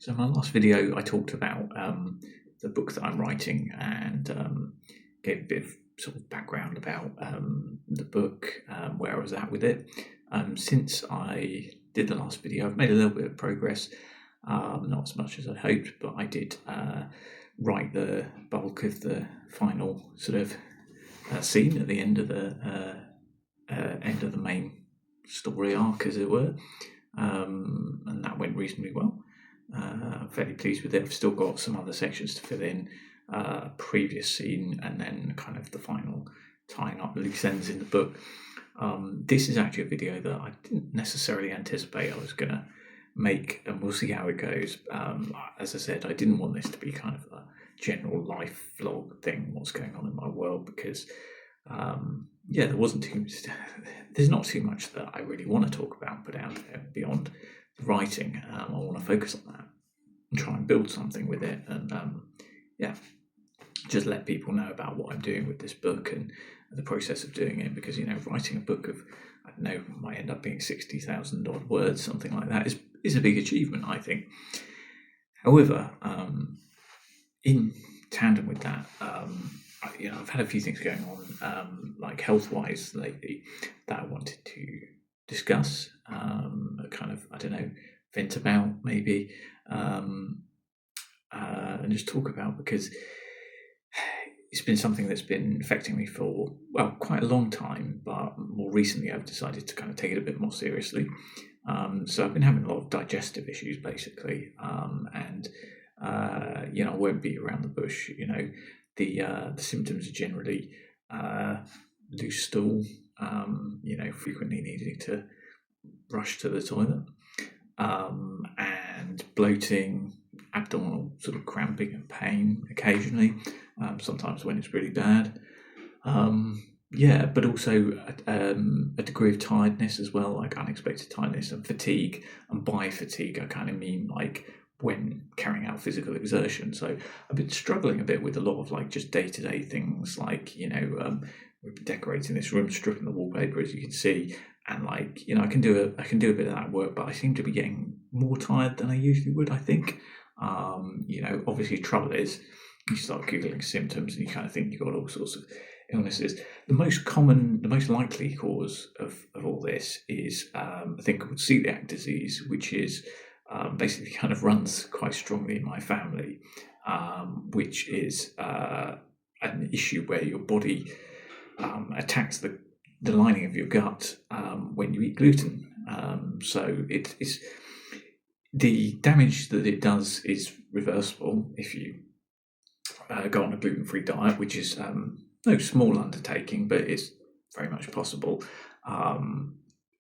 So in my last video, I talked about the book that I'm writing and gave a bit of sort of background about the book, where I was at with it. Since I did the last video, I've made a little bit of progress, not as much as I hoped, but I did write the bulk of the final sort of scene at the end of the main story arc, as it were, and that went reasonably well. I'm fairly pleased with it. I've still got some other sections to fill in, previous scene, and then kind of the final tying up the loose ends in the book. This is actually a video that I didn't necessarily anticipate I was going to make, and we'll see how it goes. As I said, I didn't want this to be kind of a general life vlog thing, what's going on in my world, because there's not too much that I really want to talk about put out there beyond the writing. I want to focus on that and try and build something with it, and just let people know about what I'm doing with this book and the process of doing it, because writing a book of, I don't know, might end up being 60,000 odd words, something like that, is a big achievement, I think. However, in tandem with that, I've had a few things going on, like health-wise lately, that I wanted to discuss, kind of, I don't know, vent about maybe, and just talk about, because it's been something that's been affecting me for, well, quite a long time, but more recently I've decided to kind of take it a bit more seriously. So I've been having a lot of digestive issues, basically, and I won't beat around the bush. The symptoms are generally loose stool, frequently needing to rush to the toilet, and bloating, abdominal sort of cramping and pain occasionally, sometimes when it's really bad. But also a degree of tiredness as well, like unexpected tiredness and fatigue. And by fatigue, I kind of mean like when carrying out physical exertion. So I've been struggling a bit with a lot of like just day-to-day things, like we've been decorating this room, stripping the wallpaper, as you can see, and like I can do a bit of that work, but I seem to be getting more tired than I usually would, I think. Obviously trouble is you start googling symptoms and you kind of think you've got all sorts of illnesses. The most likely cause of all this is a thing called celiac disease, which is basically kind of runs quite strongly in my family, which is an issue where your body attacks the lining of your gut when you eat gluten. So it's the damage that it does is reversible if you go on a gluten-free diet, which is no small undertaking, but it's very much possible.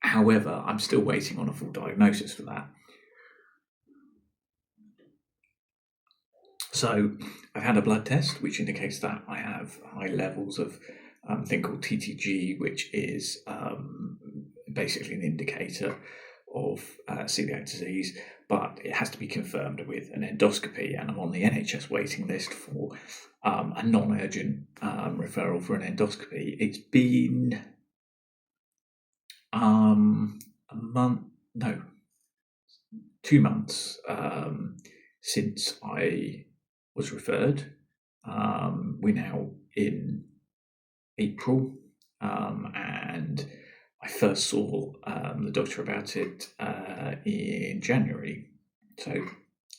However, I'm still waiting on a full diagnosis for that. So I've had a blood test which indicates that I have high levels of a thing called TTG, which is basically an indicator of celiac disease, but it has to be confirmed with an endoscopy, and I'm on the NHS waiting list for a non-urgent referral for an endoscopy. It's been 2 months since I was referred. We're now in April, and I first saw the doctor about it in January. So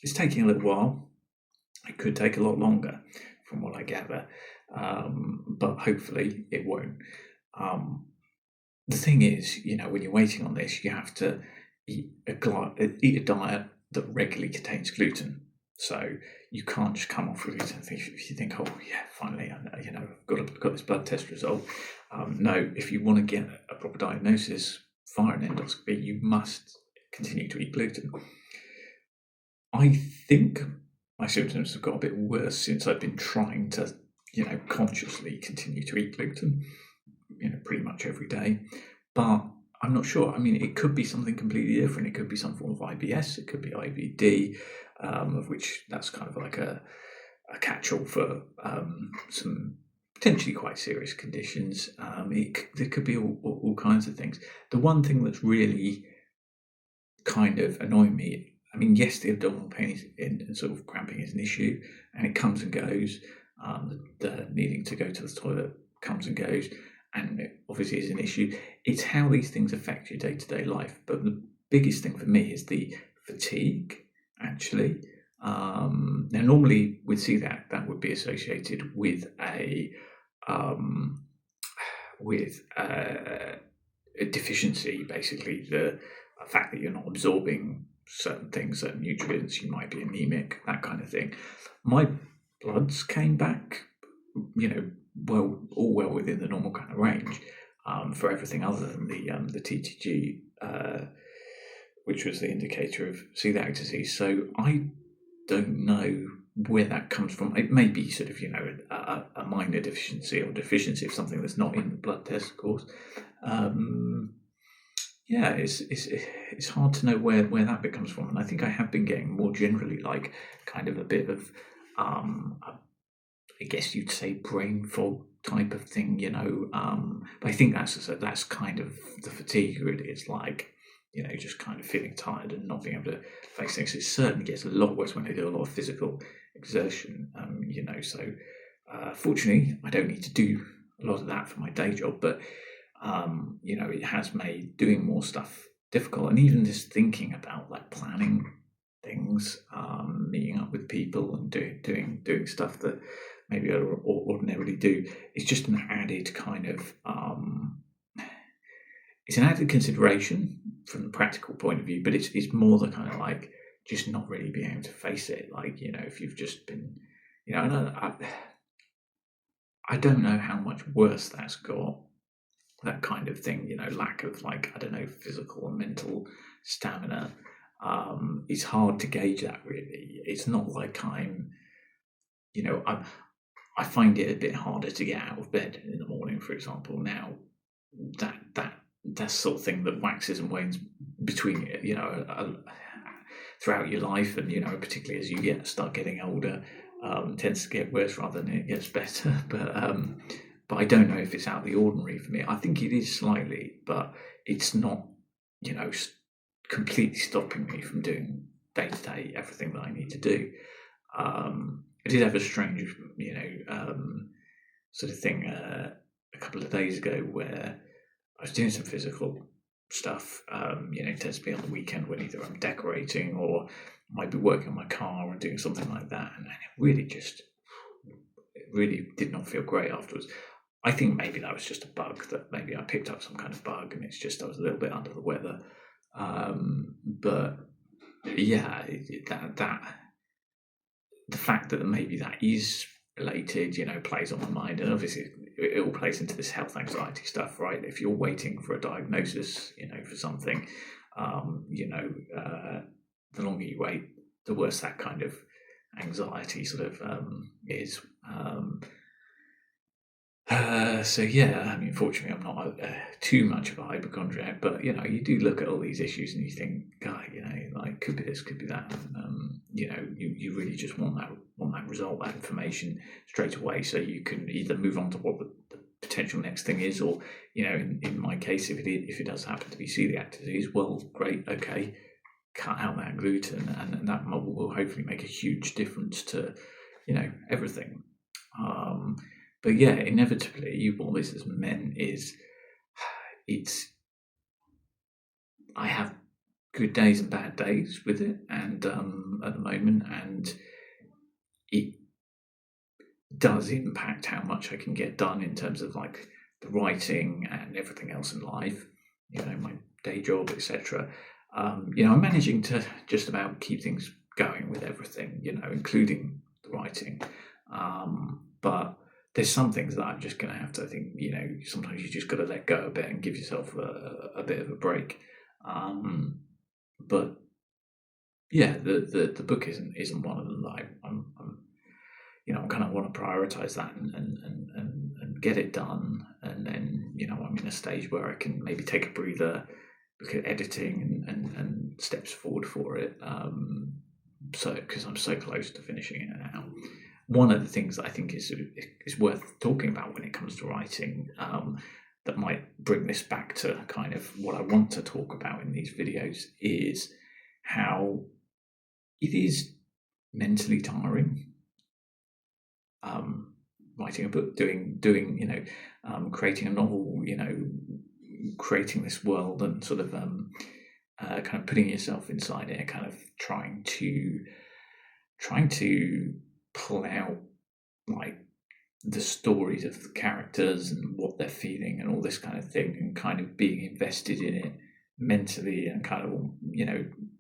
it's taking a little while. It could take a lot longer from what I gather, but hopefully it won't. The thing is, when you're waiting on this, you have to eat a diet that regularly contains gluten. So you can't just come off gluten if you think, oh yeah, finally, I've got this blood test result. No, if you want to get a proper diagnosis via an endoscopy, you must continue to eat gluten. I think my symptoms have got a bit worse since I've been trying to, consciously continue to eat gluten, pretty much every day. But I'm not sure. I mean, it could be something completely different. It could be some form of IBS. It could be IBD, of which that's kind of like a catch-all for some potentially quite serious conditions. There could be all kinds of things. The one thing that's really kind of annoying me I mean, yes, the abdominal pain and sort of cramping is an issue, and it comes and goes. The needing to go to the toilet comes and goes, and it obviously is an issue. It's how these things affect your day-to-day life. But the biggest thing for me is the fatigue, actually. Now, normally we'd see that would be associated with um, a deficiency, basically the fact that you're not absorbing certain things, certain nutrients, you might be anemic, that kind of thing. My bloods came back, all well within the normal kind of range, for everything other than the TTG, which was the indicator of celiac disease. So I don't know where that comes from. It may be sort of, a minor deficiency or deficiency of something that's not in the blood test, of course. It's hard to know where that bit comes from. And I think I have been getting more generally like kind of a bit of, I guess you'd say brain fog type of thing, but I think that's kind of the fatigue really. It's like, just kind of feeling tired and not being able to face things. It certainly gets a lot worse when I do a lot of physical exertion, so fortunately I don't need to do a lot of that for my day job, but it has made doing more stuff difficult, and even just thinking about like planning things, meeting up with people and doing stuff that maybe I ordinarily do. It's just an added kind of it's an added consideration from the practical point of view, but it's more the kind of like just not really being able to face it. Like, if you've just been, and I don't know how much worse that's got, that kind of thing, lack of like, I don't know, physical and mental stamina. It's hard to gauge that really. It's not like I'm, I find it a bit harder to get out of bed in the morning, for example. Now, that sort of thing that waxes and wanes between, throughout your life, and particularly as you start getting older, tends to get worse rather than it gets better. But I don't know if it's out of the ordinary for me. I think it is slightly, but it's not, completely stopping me from doing day to day everything that I need to do. I did have a strange, sort of thing a couple of days ago where I was doing some physical stuff. It tends to be on the weekend when either I'm decorating or might be working on my car or doing something like that, and it really did not feel great afterwards. I think maybe that was just a bug, that maybe I picked up some kind of bug, and it's just I was a little bit under the weather. But yeah, that the fact that maybe that is related, plays on my mind, and obviously it all plays into this health anxiety stuff, right? If you're waiting for a diagnosis, for something, the longer you wait, the worse that kind of anxiety sort of is. So yeah, I mean, fortunately, I'm not too much of a hypochondriac, but you do look at all these issues and you think, God, like could be this, could be that. And, you really just want that result, that information straight away, so you can either move on to what the potential next thing is, or in my case, if it does happen to be celiac disease, well, great, okay, cut out that gluten, and that will hopefully make a huge difference to everything. But yeah, inevitably, what this has meant is I have good days and bad days with it, and at the moment, and it does impact how much I can get done in terms of like the writing and everything else in life, my day job, etc. I'm managing to just about keep things going with everything, including the writing, but there's some things that I'm just going to have to think, sometimes you just got to let go a bit and give yourself a bit of a break. But yeah, the book isn't one of them that I'm I kind of want to prioritize that and get it done. And then, I'm in a stage where I can maybe take a breather, look at editing and steps forward for it. So, because I'm so close to finishing it now. One of the things that I think is worth talking about when it comes to writing, that might bring this back to kind of what I want to talk about in these videos, is how it is mentally tiring. Writing a book, doing creating a novel, creating this world and sort of kind of putting yourself inside it, kind of trying to pull out like the stories of the characters and what they're feeling and all this kind of thing, and kind of being invested in it mentally and kind of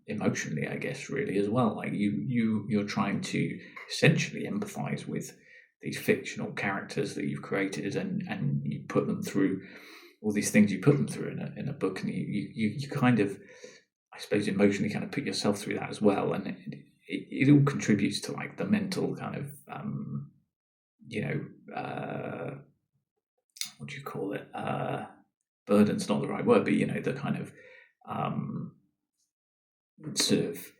emotionally, I guess, really as well. Like you're trying to essentially empathize with these fictional characters that you've created, and you put them through all these things you put them through in a book, and you kind of, I suppose, emotionally kind of put yourself through that as well, and it all contributes to like the mental kind of what do you call it? Burden's not the right word, but the kind of sort of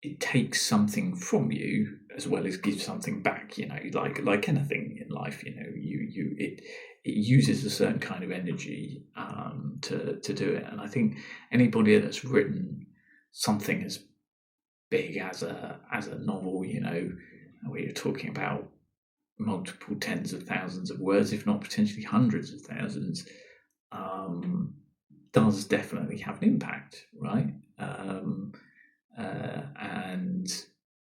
it takes something from you as well as gives something back. Like anything in life, it uses a certain kind of energy to do it. And I think anybody that's written something as big as a novel, where you're talking about multiple tens of thousands of words, if not potentially hundreds of thousands, does definitely have an impact, right? And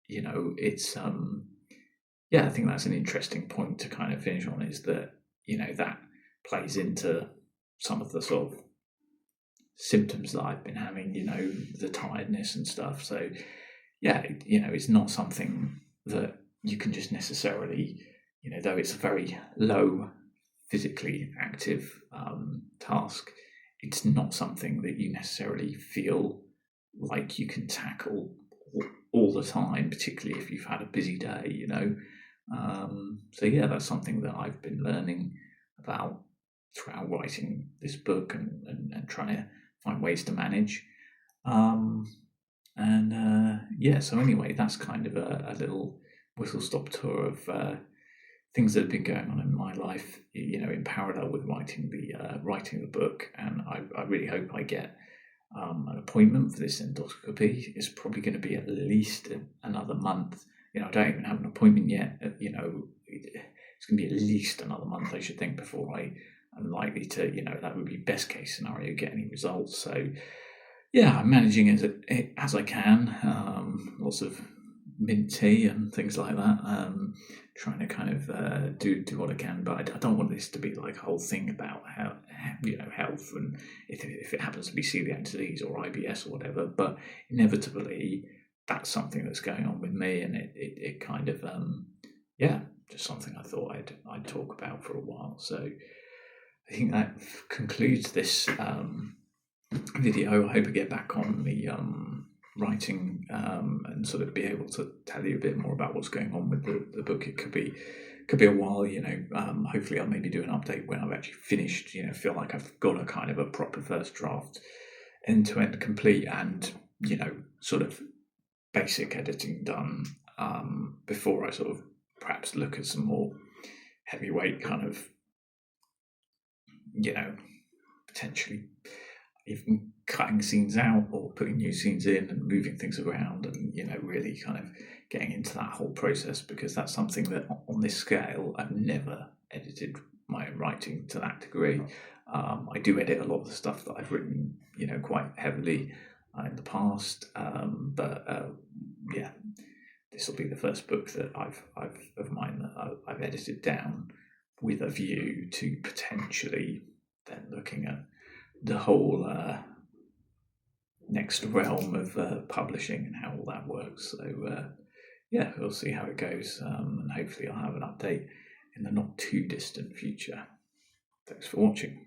it's I think that's an interesting point to kind of finish on, is that that plays into some of the sort of symptoms that I've been having, the tiredness and stuff. So it's not something that you can just necessarily, though it's a very low physically active task, it's not something that you necessarily feel like you can tackle all the time, particularly if you've had a busy day, So that's something that I've been learning about throughout writing this book and trying to find ways to manage. So anyway, that's kind of a little whistle-stop tour of things that have been going on in my life, in parallel with writing the book. And I really hope I get an appointment for this endoscopy. It's probably going to be at least another month. I don't even have an appointment yet. It's going to be at least another month, I should think, before I'm likely to, that would be best case scenario, get any results. So I'm managing as I can. Lots of mint tea and things like that. Trying to kind of do what I can, but I don't want this to be like a whole thing about how health, and if it happens to be celiac disease or IBS or whatever. But inevitably, that's something that's going on with me, and it kind of just something I thought I'd talk about for a while. So I think that concludes this video. I hope I get back on the writing and sort of be able to tell you a bit more about what's going on with the book. It could be a while, hopefully I'll maybe do an update when I've actually finished, feel like I've got a kind of a proper first draft end to end complete, and sort of basic editing done before I sort of perhaps look at some more heavyweight kind of potentially even cutting scenes out or putting new scenes in and moving things around, and really kind of getting into that whole process, because that's something that on this scale I've never edited my own writing to that degree. I do edit a lot of the stuff that I've written quite heavily in the past, but this will be the first book that I've of mine that I've edited down with a view to potentially then looking at the whole next realm of publishing and how all that works. So we'll see how it goes, and hopefully I'll have an update in the not too distant future. Thanks for watching.